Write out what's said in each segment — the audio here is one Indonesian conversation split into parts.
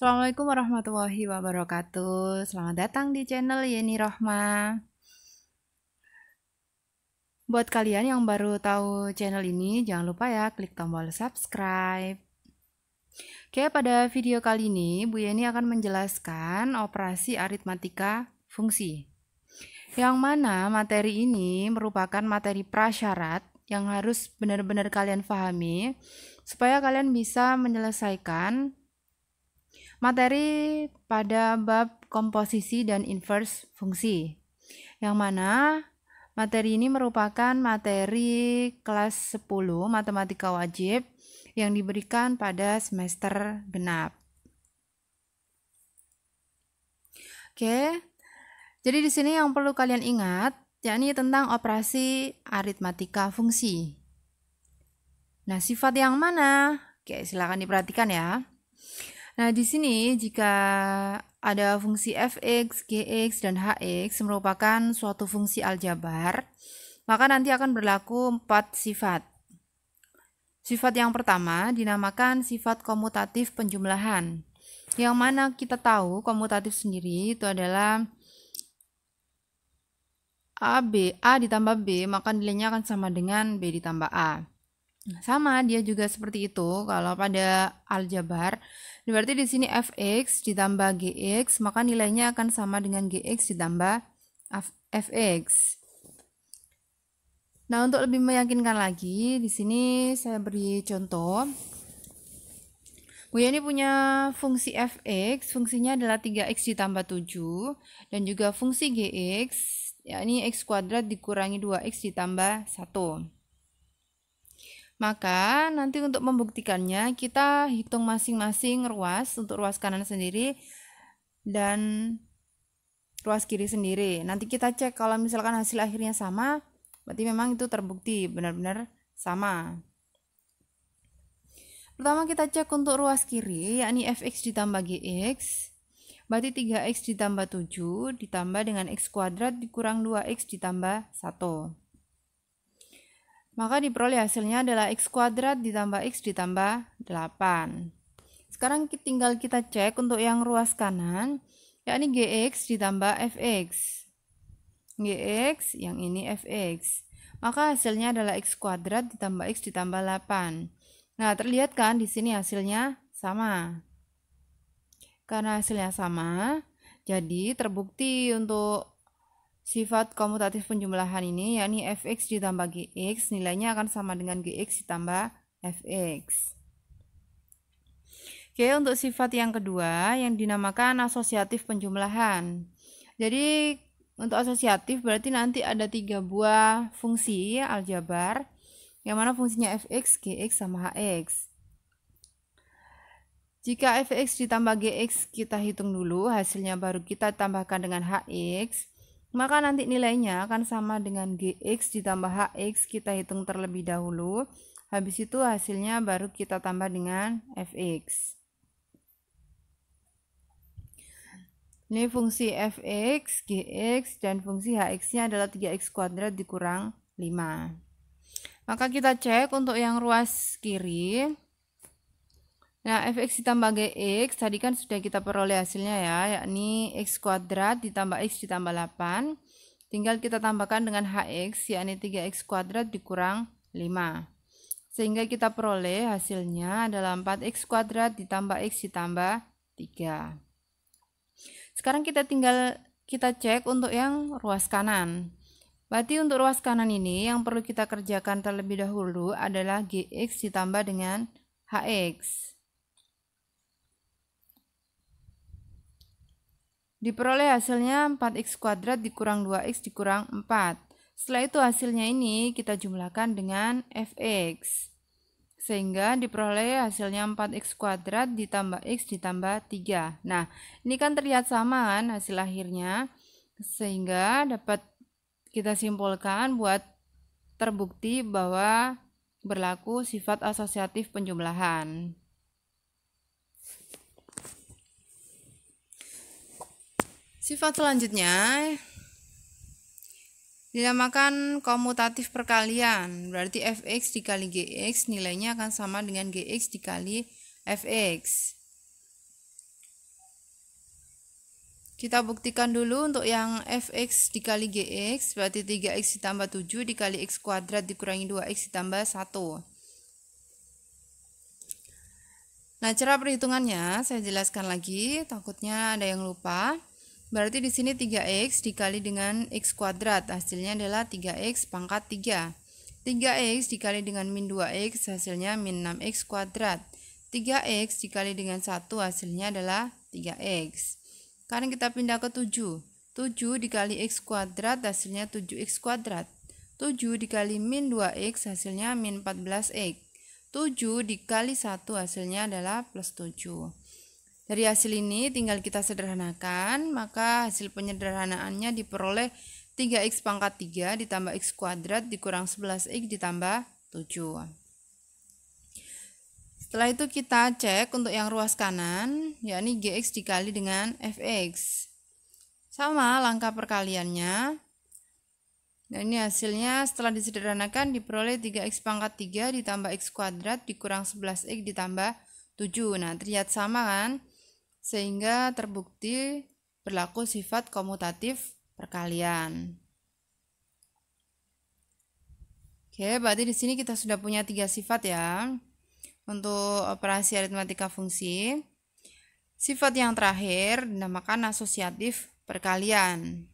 Assalamualaikum warahmatullahi wabarakatuh. Selamat datang di channel Yeni Rohma. Buat kalian yang baru tahu channel ini, jangan lupa ya klik tombol subscribe. Oke, pada video kali ini Bu Yeni akan menjelaskan operasi aritmatika fungsi. Yang mana materi ini merupakan materi prasyarat yang harus benar-benar kalian pahami supaya kalian bisa menyelesaikan materi pada bab komposisi dan inverse fungsi, yang mana materi ini merupakan materi kelas 10 matematika wajib yang diberikan pada semester genap. Oke, jadi di sini yang perlu kalian ingat yakni tentang operasi aritmatika fungsi. Nah, sifat yang mana? Oke, silakan diperhatikan ya. Nah, di sini jika ada fungsi fx, gx, dan hx merupakan suatu fungsi aljabar, maka nanti akan berlaku 4 sifat. Sifat yang pertama dinamakan sifat komutatif penjumlahan, yang mana kita tahu komutatif sendiri itu adalah A ditambah B, maka nilainya akan sama dengan B ditambah A. Sama, dia juga seperti itu kalau pada aljabar. Berarti di sini fx ditambah gx, maka nilainya akan sama dengan gx ditambah fx. Nah, untuk lebih meyakinkan lagi, di sini saya beri contoh. Bu Yani punya fungsi fx, fungsinya adalah 3x ditambah 7, dan juga fungsi gx, yakni x kuadrat dikurangi 2x ditambah 1. Maka nanti untuk membuktikannya kita hitung masing-masing ruas, untuk ruas kanan sendiri dan ruas kiri sendiri. Nanti kita cek kalau misalkan hasil akhirnya sama, berarti memang itu terbukti benar-benar sama. Pertama kita cek untuk ruas kiri, yakni fx ditambah gx, berarti 3x ditambah 7 ditambah dengan x kuadrat dikurang 2x ditambah 1. Maka diperoleh hasilnya adalah x kuadrat ditambah x ditambah 8. Sekarang tinggal kita cek untuk yang ruas kanan, yakni gx ditambah fx. Gx, yang ini fx. Maka hasilnya adalah x kuadrat ditambah x ditambah 8. Nah, terlihat kan di sini hasilnya sama. Karena hasilnya sama, jadi terbukti untuk sifat komutatif penjumlahan ini, yakni fx ditambah gx, nilainya akan sama dengan gx ditambah fx. Oke, untuk sifat yang kedua yang dinamakan asosiatif penjumlahan. Jadi untuk asosiatif berarti nanti ada 3 buah fungsi aljabar, yang mana fungsinya fx, gx, sama hx. Jika fx ditambah gx kita hitung dulu, hasilnya baru kita tambahkan dengan hx, maka nanti nilainya akan sama dengan gx ditambah hx, kita hitung terlebih dahulu. Habis itu hasilnya baru kita tambah dengan fx. Ini fungsi fx, gx, dan fungsi hx-nya adalah 3x kuadrat dikurang 5. Maka kita cek untuk yang ruas kiri. Nah, fx ditambah gx tadi kan sudah kita peroleh hasilnya ya, yakni x kuadrat ditambah x ditambah 8. Tinggal kita tambahkan dengan hx, yakni 3x kuadrat dikurang 5. Sehingga kita peroleh hasilnya adalah 4x kuadrat ditambah x ditambah 3. Sekarang kita cek untuk yang ruas kanan. Berarti untuk ruas kanan ini yang perlu kita kerjakan terlebih dahulu adalah gx ditambah dengan hx. Diperoleh hasilnya 4x kuadrat dikurang 2x dikurang 4. Setelah itu hasilnya ini kita jumlahkan dengan fx. Sehingga diperoleh hasilnya 4x kuadrat ditambah x ditambah 3. Nah, ini kan terlihat sama kan hasil akhirnya. Sehingga dapat kita simpulkan buat terbukti bahwa berlaku sifat asosiatif penjumlahan. Sifat selanjutnya dinamakan komutatif perkalian. Berarti fx dikali gx nilainya akan sama dengan gx dikali fx. Kita buktikan dulu untuk yang fx dikali gx, berarti 3x ditambah 7 dikali x kuadrat dikurangi 2x ditambah 1. Nah, cara perhitungannya saya jelaskan lagi, takutnya ada yang lupa. Berarti di sini 3x dikali dengan x kuadrat, hasilnya adalah 3x pangkat 3. 3x dikali dengan min 2x, hasilnya min 6x kuadrat. 3x dikali dengan 1, hasilnya adalah 3x. Sekarang kita pindah ke 7. 7 dikali x kuadrat hasilnya 7x kuadrat. 7 dikali min 2x hasilnya min 14x. 7 dikali 1 hasilnya adalah plus 7. Dari hasil ini tinggal kita sederhanakan, maka hasil penyederhanaannya diperoleh 3x pangkat 3 ditambah x kuadrat dikurang 11x ditambah 7. Setelah itu kita cek untuk yang ruas kanan, yakni gx dikali dengan fx. Sama langkah perkaliannya. Nah, ini hasilnya setelah disederhanakan diperoleh 3x pangkat 3 ditambah x kuadrat dikurang 11x ditambah 7. Nah, terlihat sama kan? Sehingga terbukti berlaku sifat komutatif perkalian. Oke, berarti di sini kita sudah punya 3 sifat ya. Untuk operasi aritmatika fungsi. Sifat yang terakhir dinamakan asosiatif perkalian.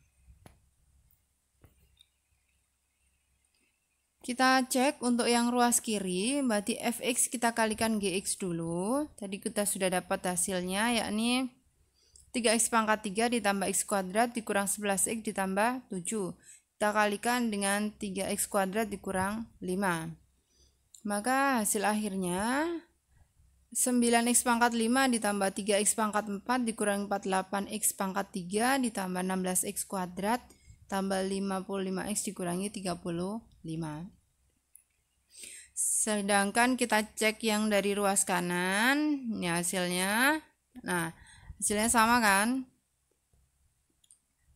Kita cek untuk yang ruas kiri, berarti fx kita kalikan gx dulu. Tadi kita sudah dapat hasilnya, yakni 3x pangkat 3 ditambah x kuadrat dikurang 11x ditambah 7. Kita kalikan dengan 3x kuadrat dikurang 5. Maka hasil akhirnya 9x pangkat 5 ditambah 3x pangkat 4 dikurangi 48x pangkat 3 ditambah 16x kuadrat tambah 55x dikurangi 35. Sedangkan kita cek yang dari ruas kanan, ini hasilnya. Nah, hasilnya sama kan?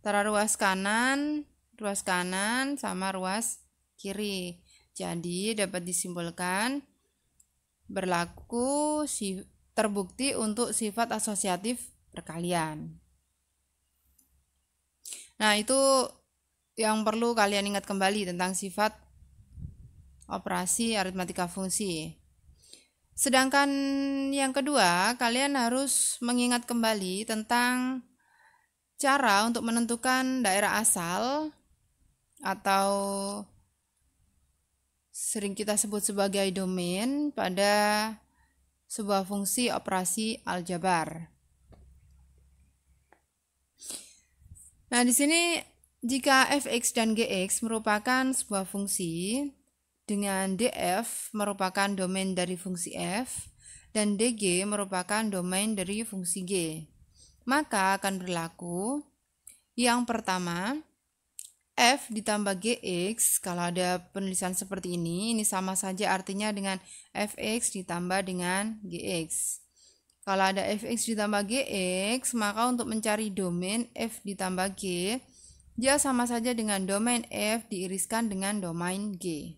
Antara ruas kanan sama ruas kiri. Jadi dapat disimpulkan berlaku terbukti untuk sifat asosiatif perkalian. Nah, itu yang perlu kalian ingat kembali tentang sifat operasi aritmatika fungsi. Sedangkan yang kedua, kalian harus mengingat kembali tentang cara untuk menentukan daerah asal atau sering kita sebut sebagai domain pada sebuah fungsi operasi aljabar. Nah, di sini jika fx dan gx merupakan sebuah fungsi dengan df merupakan domain dari fungsi f dan dg merupakan domain dari fungsi g, maka akan berlaku yang pertama, f ditambah gx. Kalau ada penulisan seperti ini sama saja artinya dengan fx ditambah dengan gx. Kalau ada fx ditambah gx, maka untuk mencari domain f ditambah g, dia sama saja dengan domain f diiriskan dengan domain g.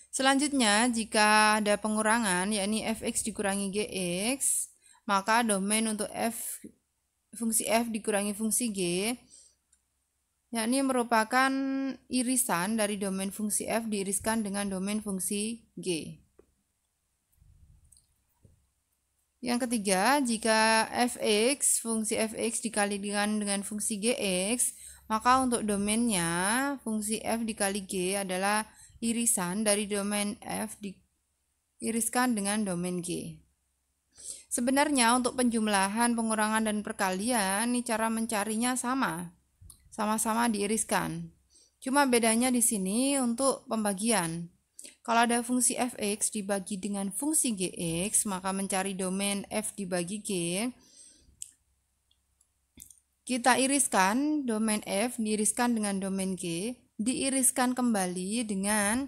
Selanjutnya, jika ada pengurangan, yakni fx dikurangi gx, maka domain untuk fungsi f dikurangi fungsi g, yakni merupakan irisan dari domain fungsi f diiriskan dengan domain fungsi g. Yang ketiga, jika fungsi fx dikali dengan fungsi gx, maka untuk domainnya fungsi f dikali g adalah irisan dari domain f diiriskan dengan domain g. Sebenarnya untuk penjumlahan, pengurangan, dan perkalian, ini cara mencarinya sama-sama diiriskan. Cuma bedanya di sini untuk pembagian. Kalau ada fungsi fx dibagi dengan fungsi gx, maka mencari domain f dibagi g, kita iriskan domain f diiriskan dengan domain g, diiriskan kembali dengan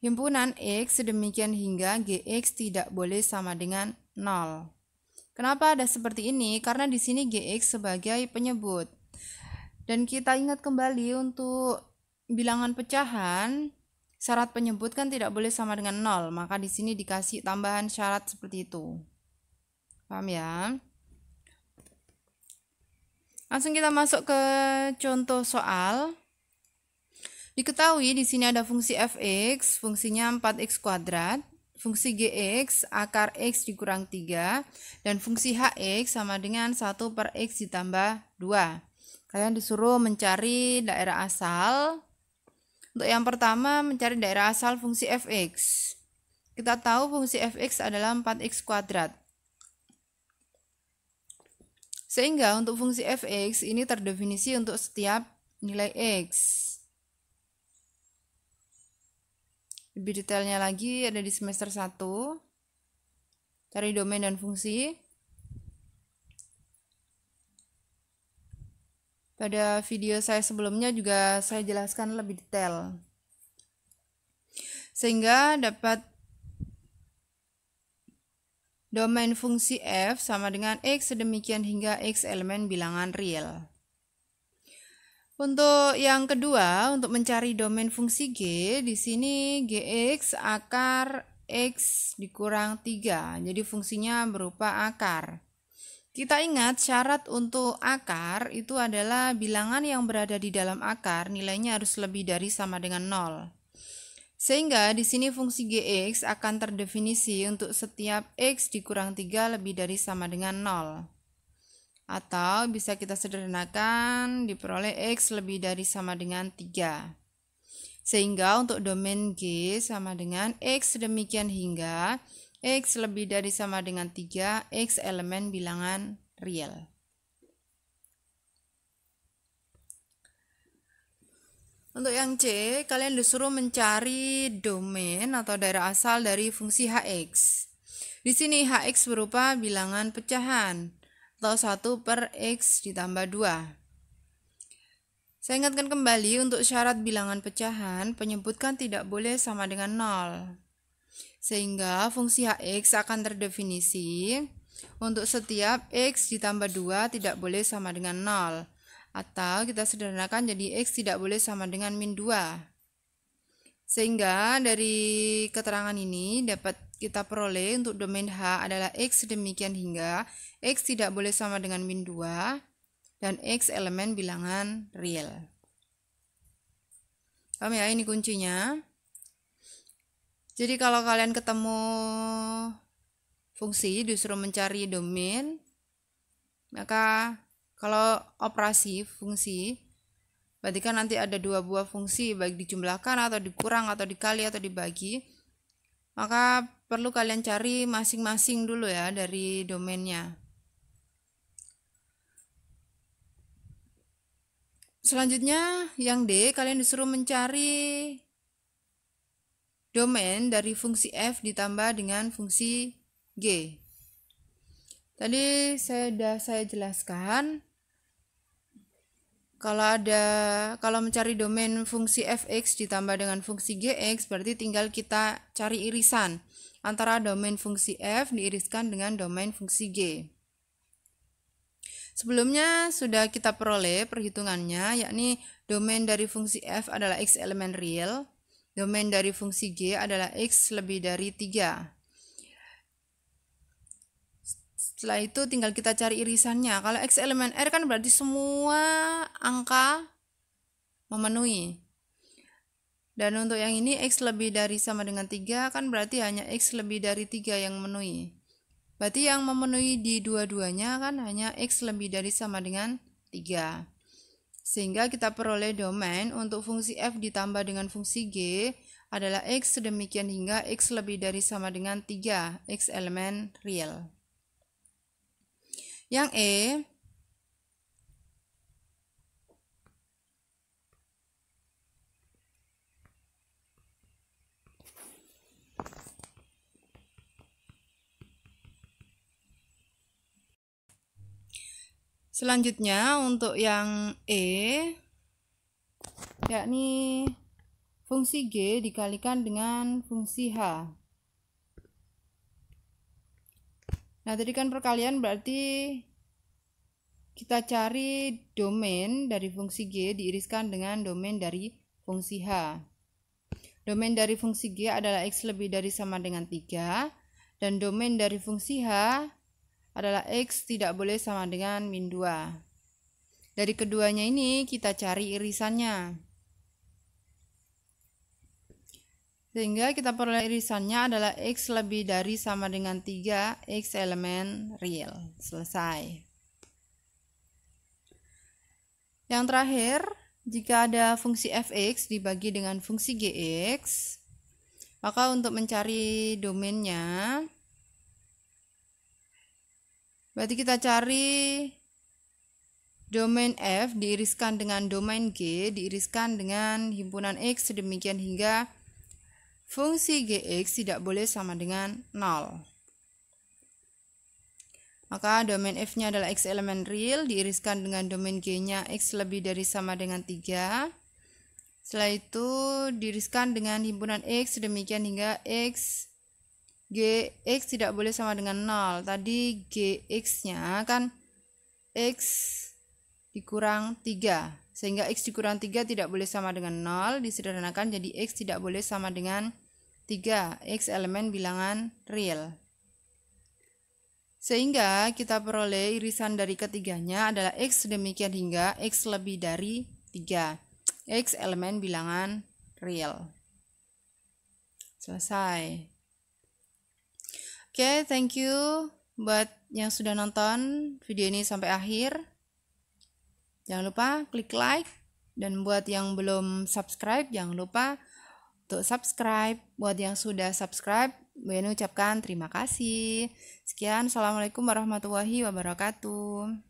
himpunan x sedemikian hingga gx tidak boleh sama dengan 0. Kenapa ada seperti ini? Karena di sini gx sebagai penyebut. Dan kita ingat kembali untuk bilangan pecahan, syarat penyebut kan tidak boleh sama dengan 0, maka di sini dikasih tambahan syarat seperti itu. Paham ya? Langsung kita masuk ke contoh soal. Diketahui di sini ada fungsi fx, fungsinya 4x kuadrat, fungsi gx akar x dikurang 3, dan fungsi hx sama dengan 1 per x ditambah 2. Kalian disuruh mencari daerah asal. Untuk yang pertama, mencari daerah asal fungsi fx. Kita tahu fungsi fx adalah 4x kuadrat. Sehingga untuk fungsi fx ini terdefinisi untuk setiap nilai x. Lebih detailnya lagi ada di semester 1. Cari domain dan fungsi. Pada video saya sebelumnya juga saya jelaskan lebih detail. Sehingga dapat domain fungsi f sama dengan x sedemikian hingga x elemen bilangan real. Untuk yang kedua, untuk mencari domain fungsi g, di sini gx akar x dikurang 3. Jadi fungsinya berupa akar. Kita ingat syarat untuk akar itu adalah bilangan yang berada di dalam akar nilainya harus lebih dari sama dengan 0. Sehingga di sini fungsi gx akan terdefinisi untuk setiap x dikurang 3 lebih dari sama dengan 0. Atau bisa kita sederhanakan diperoleh x lebih dari sama dengan 3. Sehingga untuk domain G sama dengan x demikian hingga x lebih dari sama dengan 3, x elemen bilangan real. Untuk yang C, kalian disuruh mencari domain atau daerah asal dari fungsi hx. Di sini hx berupa bilangan pecahan atau 1 per x ditambah 2. Saya ingatkan kembali untuk syarat bilangan pecahan penyebutkan tidak boleh sama dengan 0. Sehingga fungsi hx akan terdefinisi untuk setiap x ditambah 2 tidak boleh sama dengan 0. Atau kita sederhanakan jadi x tidak boleh sama dengan min 2. Sehingga dari keterangan ini dapat kita peroleh untuk domain H adalah x demikian hingga x tidak boleh sama dengan min 2 dan x elemen bilangan real. Paham ya, ini kuncinya. Jadi kalau kalian ketemu fungsi disuruh mencari domain, maka kalau operasi fungsi berarti kan nanti ada dua buah fungsi baik dijumlahkan atau dikurang atau dikali atau dibagi. Maka perlu kalian cari masing-masing dulu ya dari domainnya. Selanjutnya yang D, kalian disuruh mencari domain dari fungsi f ditambah dengan fungsi g. Tadi saya jelaskan kalau mencari domain fungsi fx ditambah dengan fungsi gx berarti tinggal kita cari irisan antara domain fungsi f diiriskan dengan domain fungsi g. Sebelumnya sudah kita peroleh perhitungannya, yakni domain dari fungsi f adalah x elemen real, domain dari fungsi g adalah x lebih dari 3. Setelah itu tinggal kita cari irisannya. Kalau x elemen R kan berarti semua angka memenuhi. Dan untuk yang ini x lebih dari sama dengan 3 kan berarti hanya x lebih dari 3 yang memenuhi. Berarti yang memenuhi di dua-duanya kan hanya x lebih dari sama dengan 3. Sehingga kita peroleh domain untuk fungsi f ditambah dengan fungsi g adalah x sedemikian hingga x lebih dari sama dengan 3, x elemen real. Yang E, selanjutnya untuk yang E, yakni fungsi G dikalikan dengan fungsi H. Nah, tadi kan perkalian berarti kita cari domain dari fungsi G diiriskan dengan domain dari fungsi H. Domain dari fungsi G adalah x lebih dari sama dengan 3 dan domain dari fungsi H adalah X tidak boleh sama dengan min 2. Dari keduanya ini kita cari irisannya. Sehingga kita peroleh irisannya adalah X lebih dari sama dengan 3 X elemen real. Selesai. Yang terakhir, jika ada fungsi fx dibagi dengan fungsi gx, maka untuk mencari domainnya, berarti kita cari domain F diiriskan dengan domain G diiriskan dengan himpunan X sedemikian hingga fungsi Gx tidak boleh sama dengan 0. Maka domain F-nya adalah X elemen real diiriskan dengan domain G-nya X lebih dari sama dengan 3. Setelah itu diiriskan dengan himpunan X sedemikian hingga Gx tidak boleh sama dengan 0. Tadi Gx-nya kan X dikurang 3. Sehingga X dikurang 3 tidak boleh sama dengan 0. Disederhanakan jadi X tidak boleh sama dengan 3. X elemen bilangan real. Sehingga kita peroleh irisan dari ketiganya adalah X sedemikian hingga X lebih dari 3. X elemen bilangan real. Selesai. Oke, thank you buat yang sudah nonton video ini sampai akhir. Jangan lupa klik like. Dan buat yang belum subscribe, jangan lupa untuk subscribe. Buat yang sudah subscribe, Bu Yeni ucapkan terima kasih. Sekian, assalamualaikum warahmatullahi wabarakatuh.